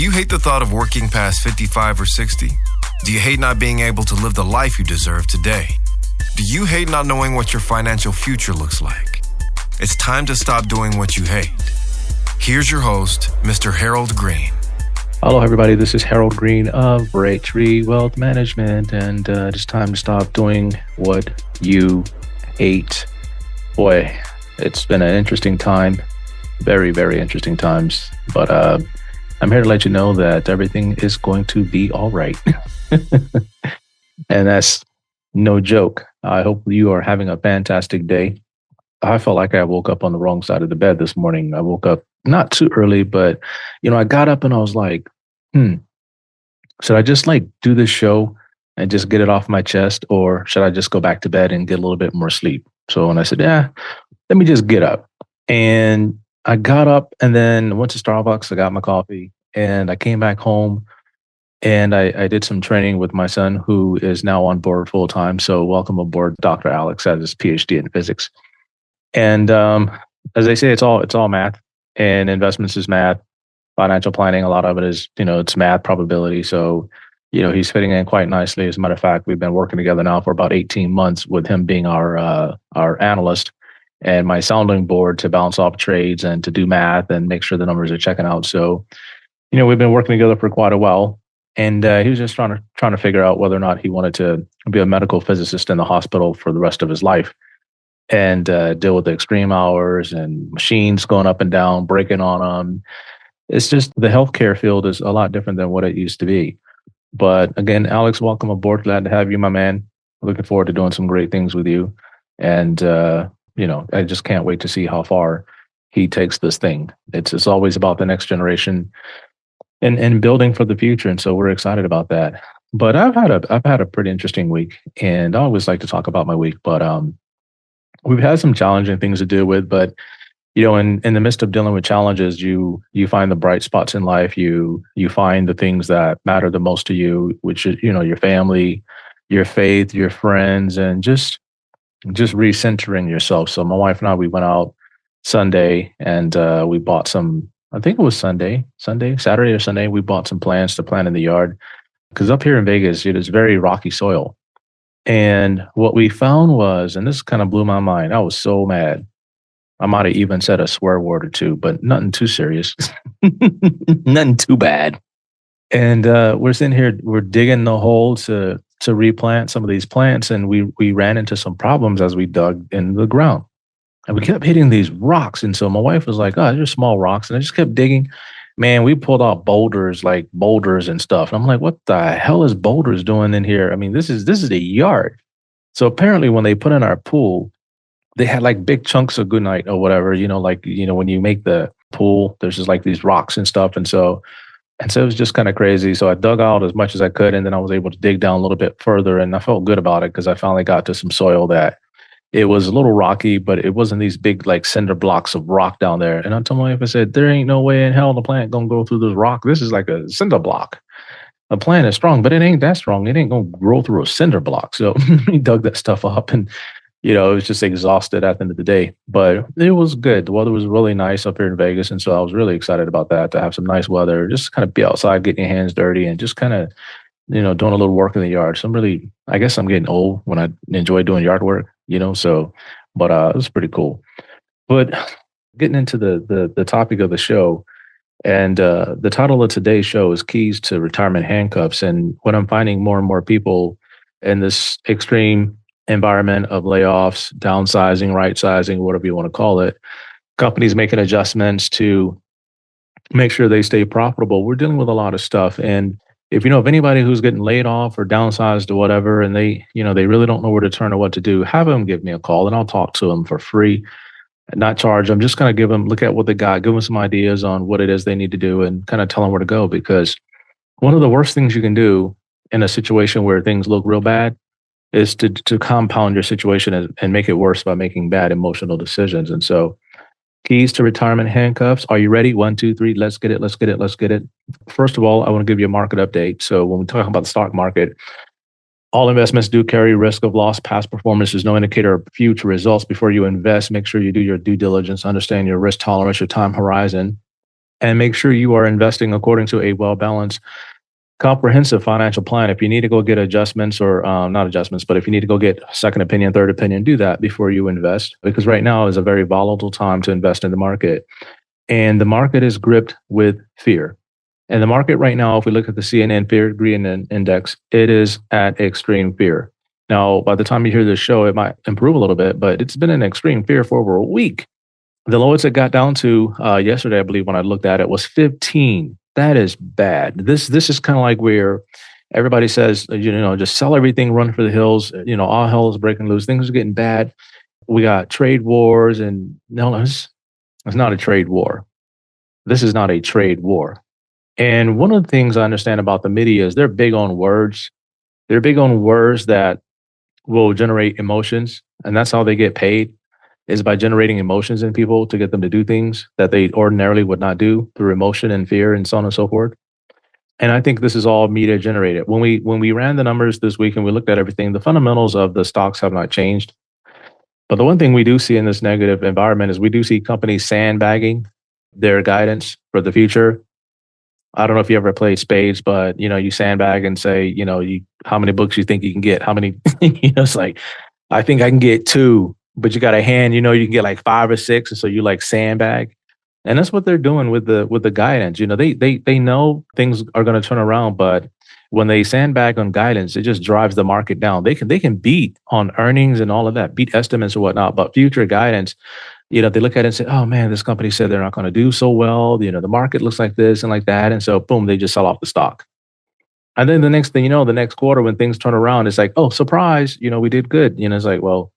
Do you hate the thought of working past 55 or 60? Do you hate not being able to live the life you deserve today? Do you hate not knowing what your financial future looks like? It's time to stop doing what you hate. Here's your host, Mr. Harold Green. Hello, everybody. This is Harold Green of Braintree Wealth Management, and it's time to stop doing what you hate. Boy, it's been an interesting time. Very, very interesting times. But I'm here to let you know that everything is going to be all right. And that's no joke. I hope you are having a fantastic day. I felt like I woke up on the wrong side of the bed this morning. I woke up not too early, but I got up and I was like, should I just do this show and just get it off my chest, or should I just go back to bed and get a little bit more sleep? So when I said, let me just get up. And I got up and then went to Starbucks. I got my coffee and I came back home and I did some training with my son, who is now on board full time. So welcome aboard, Dr. Alex, has his PhD in physics. And as they say, it's all math, and investments is math. Financial planning, a lot of it is, it's math, probability. So, he's fitting in quite nicely. As a matter of fact, we've been working together now for about 18 months, with him being our analyst and my sounding board to bounce off trades and to do math and make sure the numbers are checking out. So, we've been working together for quite a while. And he was just trying to figure out whether or not he wanted to be a medical physicist in the hospital for the rest of his life, and deal with the extreme hours and machines going up and down, breaking on them. It's just the healthcare field is a lot different than what it used to be. But again, Alex, welcome aboard. Glad to have you, my man. Looking forward to doing some great things with you. And, I just can't wait to see how far he takes this thing. It's always about the next generation and building for the future. And so we're excited about that. But I've had a pretty interesting week, and I always like to talk about my week, but we've had some challenging things to deal with. But in the midst of dealing with challenges, you find the bright spots in life. You find the things that matter the most to you, which is your family, your faith, your friends, and just recentering yourself. So my wife and I, we went out Sunday and we bought some. I think it was Saturday or Sunday. We bought some plants to plant in the yard, because up here in Vegas, it is very rocky soil. And what we found was, and this kind of blew my mind, I was so mad. I might have even said a swear word or two, but nothing too serious, nothing too bad. And we're sitting here, we're digging the hole to replant some of these plants, and we ran into some problems as we dug in the ground. And we kept hitting these rocks. And so my wife was like, they're small rocks. And I just kept digging. Man, we pulled out boulders and stuff. And I'm like, what the hell is boulders doing in here? I mean, this is the yard. So apparently when they put in our pool, they had big chunks of goodnight or whatever, when you make the pool, there's just these rocks and stuff. And so it was just kind of crazy. So I dug out as much as I could, and then I was able to dig down a little bit further, and I felt good about it because I finally got to some soil that it was a little rocky, but it wasn't these big cinder blocks of rock down there. And I told my wife, I said, there ain't no way in hell the plant gonna go through this rock. This is like a cinder block. The plant is strong, but it ain't that strong. It ain't gonna grow through a cinder block. So he dug that stuff up, and it was just exhausted at the end of the day. But it was good. The weather was really nice up here in Vegas, and so I was really excited about that, to have some nice weather, just kind of be outside, getting your hands dirty, and just kind of doing a little work in the yard. So I guess I'm getting old when I enjoy doing yard work, but it was pretty cool. But getting into the topic of the show, and the title of today's show is Keys to Retirement Handcuffs. And what I'm finding more and more people in this extreme environment of layoffs, downsizing, right sizing, whatever you want to call it, companies making adjustments to make sure they stay profitable. We're dealing with a lot of stuff. And if you know of anybody who's getting laid off or downsized or whatever, and they really don't know where to turn or what to do, have them give me a call and I'll talk to them for free, not charge them. Just kind of look at what they got, give them some ideas on what it is they need to do, and kind of tell them where to go. Because one of the worst things you can do in a situation where things look real bad is to compound your situation and make it worse by making bad emotional decisions. And so, keys to retirement handcuffs. Are you ready? 1, 2, 3. Let's get it. First of all, I want to give you a market update. So when we talk about the stock market, all investments do carry risk of loss. Past performance is no indicator of future results. Before you invest, make sure you do your due diligence, understand your risk tolerance, your time horizon. and make sure you are investing according to a well-balanced, comprehensive financial plan. If you need to go get adjustments or not adjustments, but if you need to go get second opinion, third opinion, do that before you invest, because right now is a very volatile time to invest in the market. And the market is gripped with fear. And the market right now, if we look at the CNN Fear Greed Index, it is at extreme fear. Now, by the time you hear this show, it might improve a little bit, but it's been in extreme fear for over a week. The lowest it got down to yesterday, I believe, when I looked at it, was 15. That is bad. This is kind of like where everybody says, just sell everything, run for the hills. All hell is breaking loose. Things are getting bad. We got trade wars, and no, it's not a trade war. This is not a trade war. And one of the things I understand about the media is they're big on words. They're big on words that will generate emotions, and that's how they get paid, is by generating emotions in people to get them to do things that they ordinarily would not do through emotion and fear and so on and so forth. And I think this is all media generated. When we ran the numbers this week and we looked at everything, the fundamentals of the stocks have not changed. But the one thing we do see in this negative environment is we do see companies sandbagging their guidance for the future. I don't know if you ever played spades, but you sandbag and say, how many books you think you can get, how many, it's like, I think I can get 2, but you got a hand, you can get like 5 or 6. And so you like sandbag. And that's what they're doing with the guidance. They know things are going to turn around, but when they sandbag on guidance, it just drives the market down. They can beat on earnings and all of that, beat estimates or whatnot, but future guidance, they look at it and say, oh man, this company said they're not going to do so well. The market looks like this and like that. And so boom, they just sell off the stock. And then the next thing the next quarter, when things turn around, it's like, oh, surprise, we did good. It's like, well,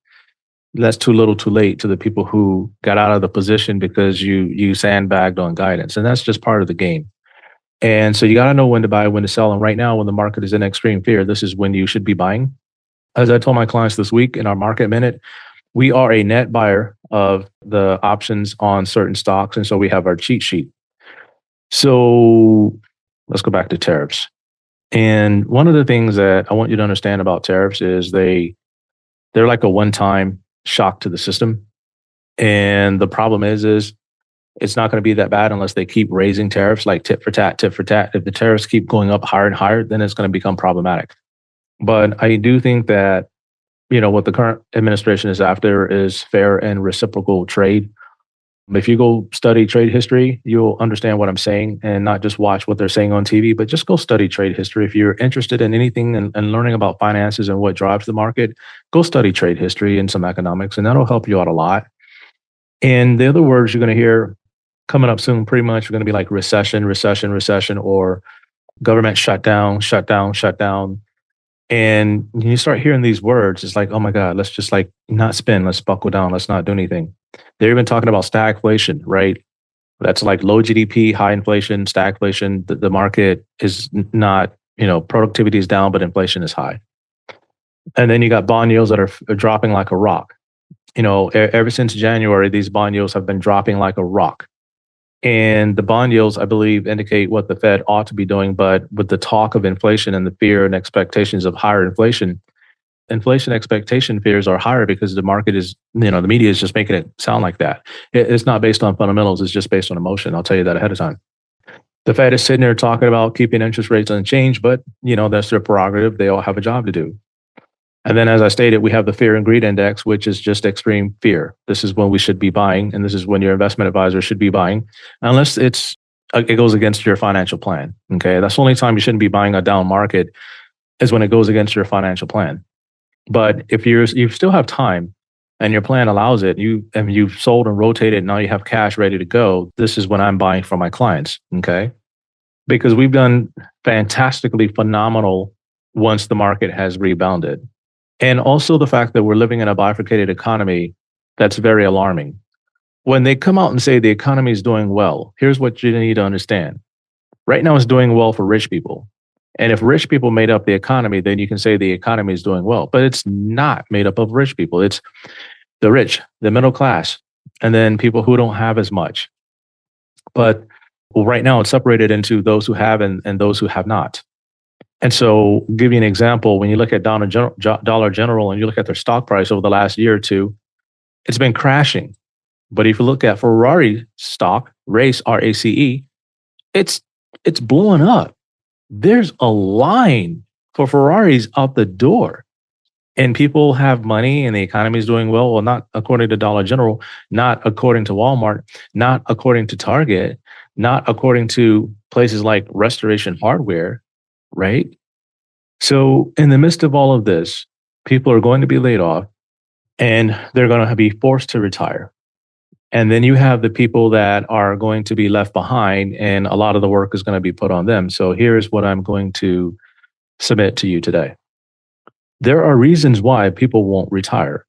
that's too little too late to the people who got out of the position because you sandbagged on guidance. And that's just part of the game. And so you got to know when to buy, when to sell. And right now, when the market is in extreme fear, this is when you should be buying. As I told my clients this week in our market minute, we are a net buyer of the options on certain stocks. And so we have our cheat sheet. So let's go back to tariffs. And one of the things that I want you to understand about tariffs is they're like a one-time shock to the system. And the problem is it's not going to be that bad unless they keep raising tariffs like tit for tat, tit for tat. If the tariffs keep going up higher and higher, then it's going to become problematic. But I do think that, what the current administration is after is fair and reciprocal trade. If you go study trade history, you'll understand what I'm saying and not just watch what they're saying on TV, but just go study trade history. If you're interested in anything and learning about finances and what drives the market, go study trade history and some economics, and that'll help you out a lot. And the other words you're going to hear coming up soon pretty much are going to be like recession, recession, recession, or government shutdown, shutdown, shutdown. And when you start hearing these words, it's like, oh my God, let's just like not spend, let's buckle down, let's not do anything. They're even talking about stagflation, right? That's like low GDP, high inflation, stagflation. The market is not, productivity is down, but inflation is high. And then you got bond yields that are dropping like a rock. Ever since January, these bond yields have been dropping like a rock. And the bond yields, I believe, indicate what the Fed ought to be doing. But with the talk of inflation and the fear and expectations of higher inflation expectation fears are higher because the market is, the media is just making it sound like that. It's not based on fundamentals. It's just based on emotion. I'll tell you that ahead of time. The Fed is sitting there talking about keeping interest rates unchanged, but, that's their prerogative. They all have a job to do. And then, as I stated, we have the fear and greed index, which is just extreme fear. This is when we should be buying, and this is when your investment advisor should be buying, unless it goes against your financial plan. Okay, that's the only time you shouldn't be buying a down market is when it goes against your financial plan. But if you still have time and your plan allows it, you've sold and rotated, now you have cash ready to go. This is when I'm buying for my clients. Okay, because we've done fantastically phenomenal once the market has rebounded. And also the fact that we're living in a bifurcated economy, that's very alarming. When they come out and say the economy is doing well, here's what you need to understand. Right now it's doing well for rich people. And if rich people made up the economy, then you can say the economy is doing well. But it's not made up of rich people. It's the rich, the middle class, and then people who don't have as much. But right now it's separated into those who have and those who have not. And so, give you an example, when you look at Dollar General and you look at their stock price over the last year or two, it's been crashing. But if you look at Ferrari stock, RACE, RACE, it's it's blowing up. There's a line for Ferraris out the door. And people have money and the economy is doing well. Well, not according to Dollar General, not according to Walmart, not according to Target, not according to places like Restoration Hardware, right? So, in the midst of all of this, people are going to be laid off and they're going to be forced to retire. And then you have the people that are going to be left behind, and a lot of the work is going to be put on them. So, here's what I'm going to submit to you today. There are reasons why people won't retire.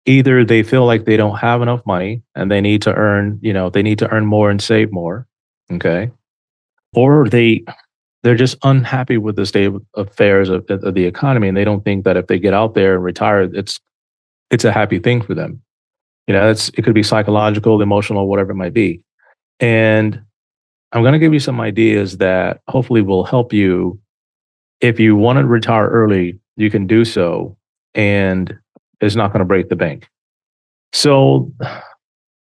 Either they feel like they don't have enough money and they need to earn, they need to earn more and save more. Okay. Or they're just unhappy with the state of affairs of the economy, and they don't think that if they get out there and retire, it's a happy thing for them. It could be psychological, emotional, whatever it might be. And I'm going to give you some ideas that hopefully will help you. If you want to retire early, you can do so, and it's not going to break the bank. So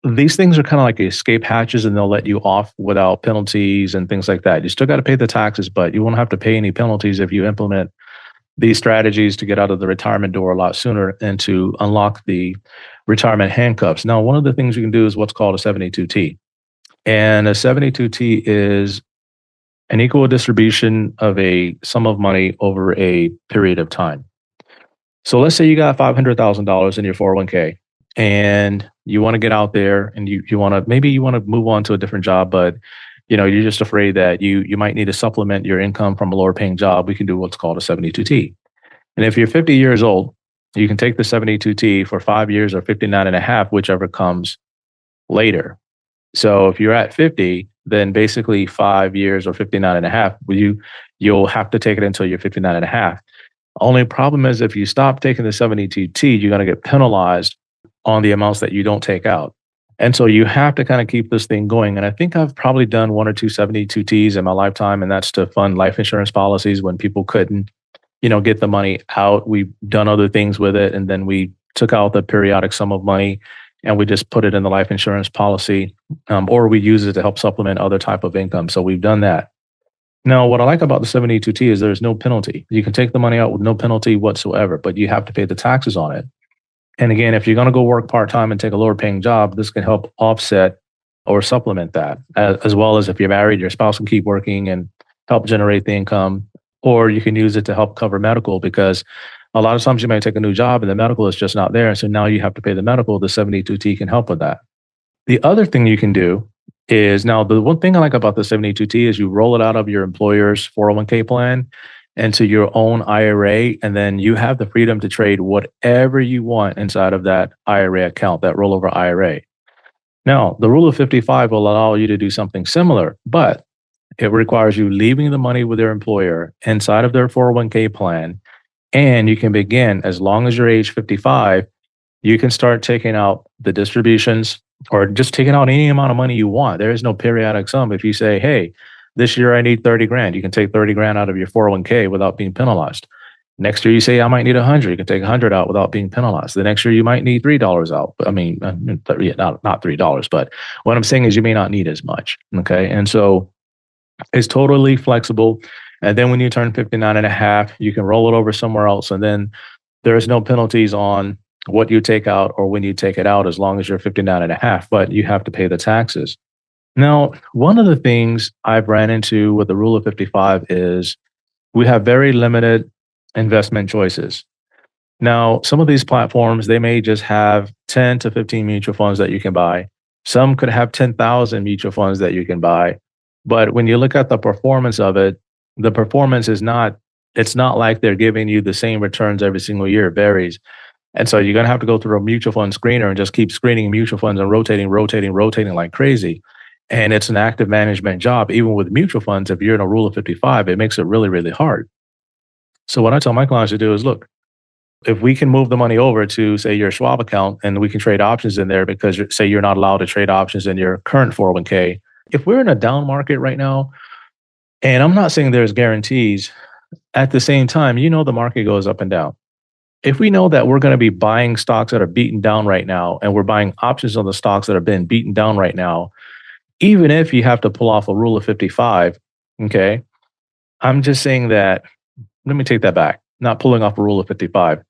these things are kind of like escape hatches, and they'll let you off without penalties and things like that. You still got to pay the taxes, but you won't have to pay any penalties if you implement these strategies to get out of the retirement door a lot sooner and to unlock the retirement handcuffs. Now, one of the things you can do is what's called a 72T. And a 72T is an equal distribution of a sum of money over a period of time. So let's say you got $500,000 in your 401k and you want to get out there and you want to move on to a different job, but you're just afraid that you might need to supplement your income from a lower paying job. We can do what's called a 72T. And if you're 50 years old, you can take the 72T for 5 years or 59 and a half, whichever comes later. So if you're at 50, then basically 5 years or 59 and a half, you'll have to take it until you're 59 and a half. Only problem is if you stop taking the 72T, you're going to get penalized on the amounts that you don't take out. And so you have to kind of keep this thing going. And I think I've probably done 1 or 2 72Ts in my lifetime, and that's to fund life insurance policies when people couldn't, get the money out. We've done other things with it, and then we took out the periodic sum of money and we just put it in the life insurance policy, or we use it to help supplement other type of income. So we've done that. Now, what I like about the 72T is there's no penalty. You can take the money out with no penalty whatsoever, but you have to pay the taxes on it. And again, if you're going to go work part-time and take a lower paying job, this can help offset or supplement that, as well as if you're married, your spouse can keep working and help generate the income, or you can use it to help cover medical, because a lot of times you might take a new job and the medical is just not there. And so now you have to pay the medical. The 72T can help with that. The other thing you can do is, now the one thing I like about the 72T is you roll it out of your employer's 401k plan into your own IRA, and then you have the freedom to trade whatever you want inside of that IRA account, that rollover IRA. Now, the rule of 55 will allow you to do something similar, but it requires you leaving the money with your employer inside of their 401k plan. And you can begin, as long as you're age 55, you can start taking out the distributions or just taking out any amount of money you want. There is no periodic sum. If you say, hey, this year I need 30 grand, you can take 30 grand out of your 401k without being penalized. Next year you say, I might need 100, you can take 100 out without being penalized. The next year you might need $3 out. I mean, not $3, but what I'm saying is you may not need as much. Okay. And so it's totally flexible. And then when you turn 59 and a half, you can roll it over somewhere else. And then there is no penalties on what you take out or when you take it out, as long as you're 59 and a half, but you have to pay the taxes. Now, one of the things I've ran into with the rule of 55 is we have very limited investment choices. Now, some of these platforms, they may just have 10 to 15 mutual funds that you can buy. Some could have 10,000 mutual funds that you can buy. But when you look at the performance of it, the performance is not, it's not like they're giving you the same returns every single year. It varies. And so you're going to have to go through a mutual fund screener and just keep screening mutual funds and rotating like crazy. And it's an active management job. Even with mutual funds, if you're in a rule of 55, it makes it really, really hard. So what I tell my clients to do is, look, if we can move the money over to, say, your Schwab account, and we can trade options in there, because say you're not allowed to trade options in your current 401k. If we're in a down market right now, and I'm not saying there's guarantees, at the same time, the market goes up and down. If we know that we're going to be buying stocks that are beaten down right now, and we're buying options on the stocks that have been beaten down right now, even if you have to pull off a rule of 55, okay, I'm just saying that, let me take that back, not pulling off a rule of 55.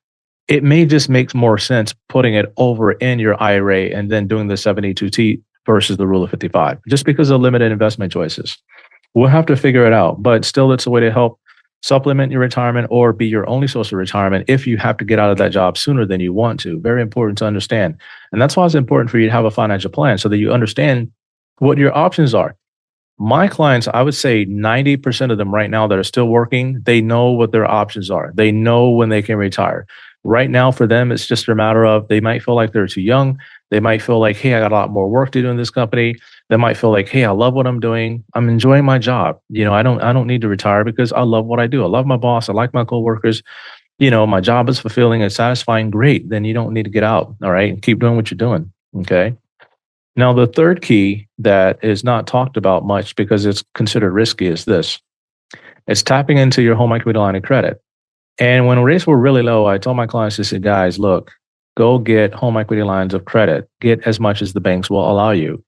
It may just make more sense putting it over in your IRA and then doing the 72T versus the rule of 55, just because of limited investment choices. We'll have to figure it out, but still, it's a way to help supplement your retirement or be your only source of retirement if you have to get out of that job sooner than you want to. Very important to understand. And that's why it's important for you to have a financial plan so that you understand what your options are. My clients, I would say 90% of them right now that are still working, they know what their options are. They know when they can retire. Right now, for them, it's just a matter of they might feel like they're too young. They might feel like, hey, I got a lot more work to do in this company. They might feel like, hey, I love what I'm doing. I'm enjoying my job. I don't need to retire because I love what I do. I love my boss. I like my coworkers. My job is fulfilling and satisfying. Great. Then you don't need to get out. All right. Keep doing what you're doing. Okay. Now, the third key that is not talked about much because it's considered risky is this. It's tapping into your home equity line of credit. And when rates were really low, I told my clients, I said, guys, look, go get home equity lines of credit. Get as much as the banks will allow you.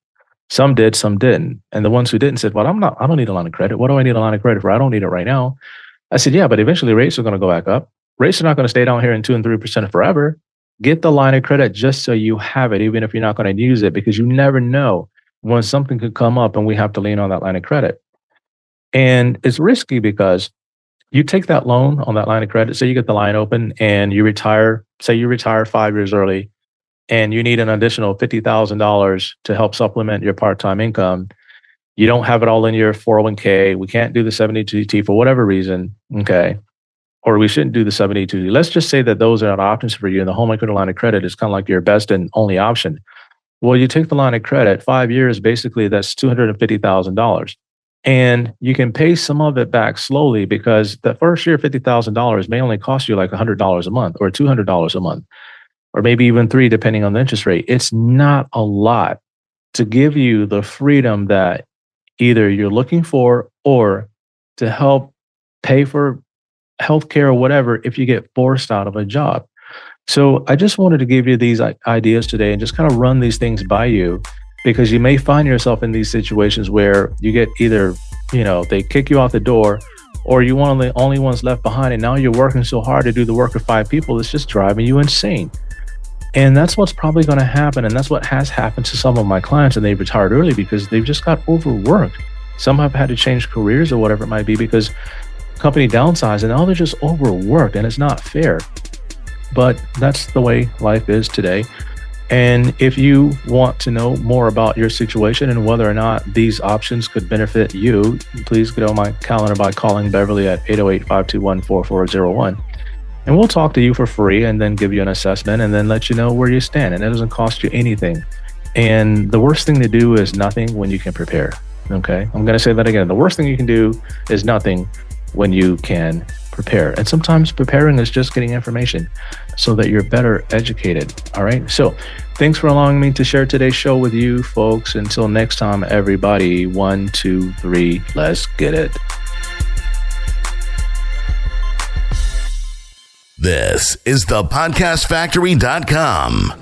Some did, some didn't. And the ones who didn't said, well, I don't need a line of credit. What do I need a line of credit for? I don't need it right now. I said, yeah, but eventually rates are going to go back up. Rates are not going to stay down here in 2 and 3% forever. Get the line of credit just so you have it, even if you're not going to use it, because you never know when something could come up and we have to lean on that line of credit. And it's risky because you take that loan on that line of credit, say you get the line open and you retire, say you retire 5 years early and you need an additional $50,000 to help supplement your part-time income. You don't have it all in your 401k. We can't do the 72T for whatever reason, okay? Or we shouldn't do the 72T. Let's just say that those are not options for you and the home equity line of credit is kind of like your best and only option. Well, you take the line of credit, 5 years, basically that's $250,000. And you can pay some of it back slowly because the first year, $50,000 may only cost you like $100 a month or $200 a month, or maybe even $300, depending on the interest rate. It's not a lot to give you the freedom that either you're looking for or to help pay for healthcare or whatever if you get forced out of a job. So I just wanted to give you these ideas today and just kind of run these things by you, because you may find yourself in these situations where you get either, they kick you out the door, or you're one of the only ones left behind, and now you're working so hard to do the work of 5 people, it's just driving you insane. And that's what's probably going to happen. And that's what has happened to some of my clients, and they've retired early because they've just got overworked. Some have had to change careers or whatever it might be because company downsized and now they're just overworked, and it's not fair. But that's the way life is today. And if you want to know more about your situation and whether or not these options could benefit you, please get on my calendar by calling Beverly at 808-521-4401. And we'll talk to you for free and then give you an assessment and then let you know where you stand. And it doesn't cost you anything. And the worst thing to do is nothing when you can prepare. Okay? I'm going to say that again. The worst thing you can do is nothing when you can prepare. And sometimes preparing is just getting information so that you're better educated. All right. So thanks for allowing me to share today's show with you folks. Until next time, everybody, 1, 2, 3, let's get it. This is thepodcastfactory.com.